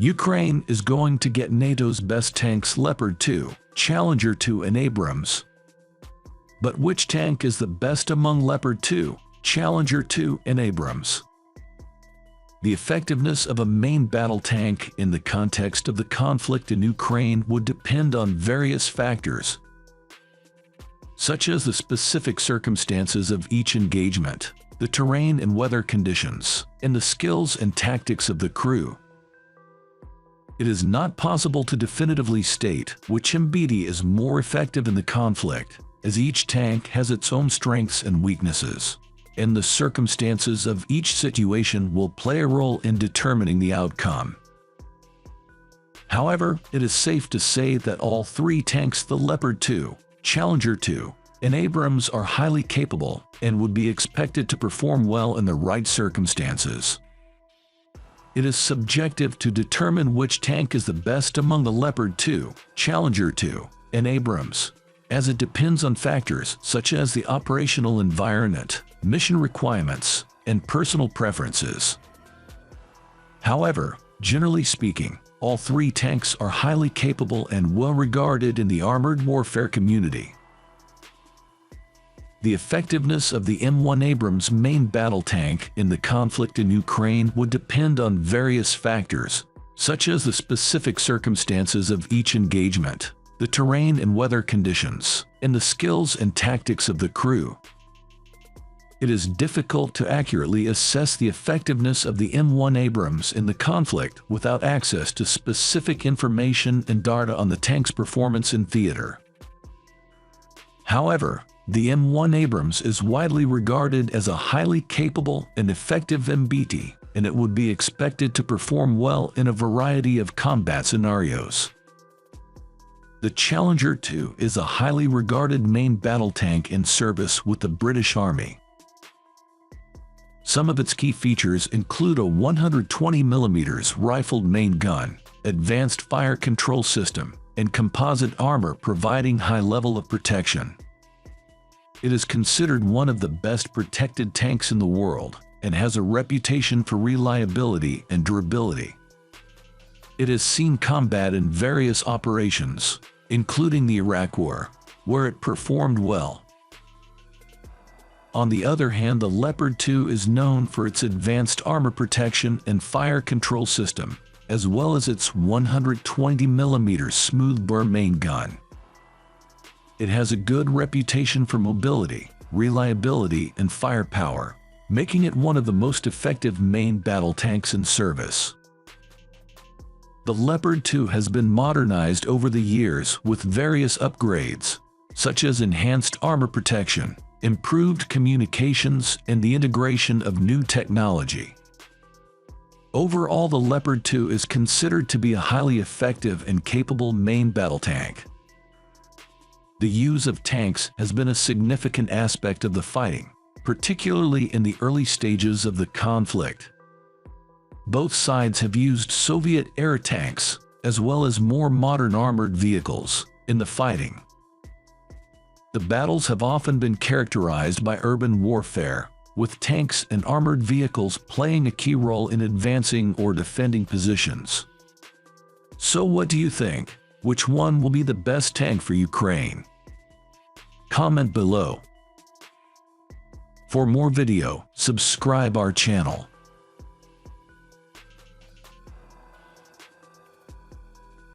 Ukraine is going to get NATO's best tanks, Leopard 2, Challenger 2 and Abrams. But which tank is the best among Leopard 2, Challenger 2 and Abrams? The effectiveness of a main battle tank in the context of the conflict in Ukraine would depend on various factors, such as the specific circumstances of each engagement, the terrain and weather conditions, and the skills and tactics of the crew. It is not possible to definitively state which MBT is more effective in the conflict, as each tank has its own strengths and weaknesses, and the circumstances of each situation will play a role in determining the outcome. However, it is safe to say that all three tanks, the Leopard 2, Challenger 2, and Abrams, are highly capable and would be expected to perform well in the right circumstances. It is subjective to determine which tank is the best among the Leopard 2, Challenger 2, and Abrams, as it depends on factors such as the operational environment, mission requirements, and personal preferences. However, generally speaking, all three tanks are highly capable and well regarded in the armored warfare community. The effectiveness of the M1 Abrams main battle tank in the conflict in Ukraine would depend on various factors, such as the specific circumstances of each engagement, the terrain and weather conditions, and the skills and tactics of the crew. It is difficult to accurately assess the effectiveness of the M1 Abrams in the conflict without access to specific information and data on the tank's performance in theater. However, the M1 Abrams is widely regarded as a highly capable and effective MBT, and it would be expected to perform well in a variety of combat scenarios. The Challenger 2 is a highly regarded main battle tank in service with the British Army. Some of its key features include a 120mm rifled main gun, advanced fire control system, and composite armor providing high level of protection. It is considered one of the best protected tanks in the world and has a reputation for reliability and durability. It has seen combat in various operations, including the Iraq War, where it performed well. On the other hand, the Leopard 2 is known for its advanced armor protection and fire control system, as well as its 120mm smooth bore main gun. It has a good reputation for mobility, reliability, and firepower, making it one of the most effective main battle tanks in service. The Leopard 2 has been modernized over the years with various upgrades, such as enhanced armor protection, improved communications, and the integration of new technology. Overall, the Leopard 2 is considered to be a highly effective and capable main battle tank. The use of tanks has been a significant aspect of the fighting, particularly in the early stages of the conflict. Both sides have used Soviet-era tanks, as well as more modern armored vehicles, in the fighting. The battles have often been characterized by urban warfare, with tanks and armored vehicles playing a key role in advancing or defending positions. So what do you think? Which one will be the best tank for Ukraine? Comment below. For more video, subscribe our channel.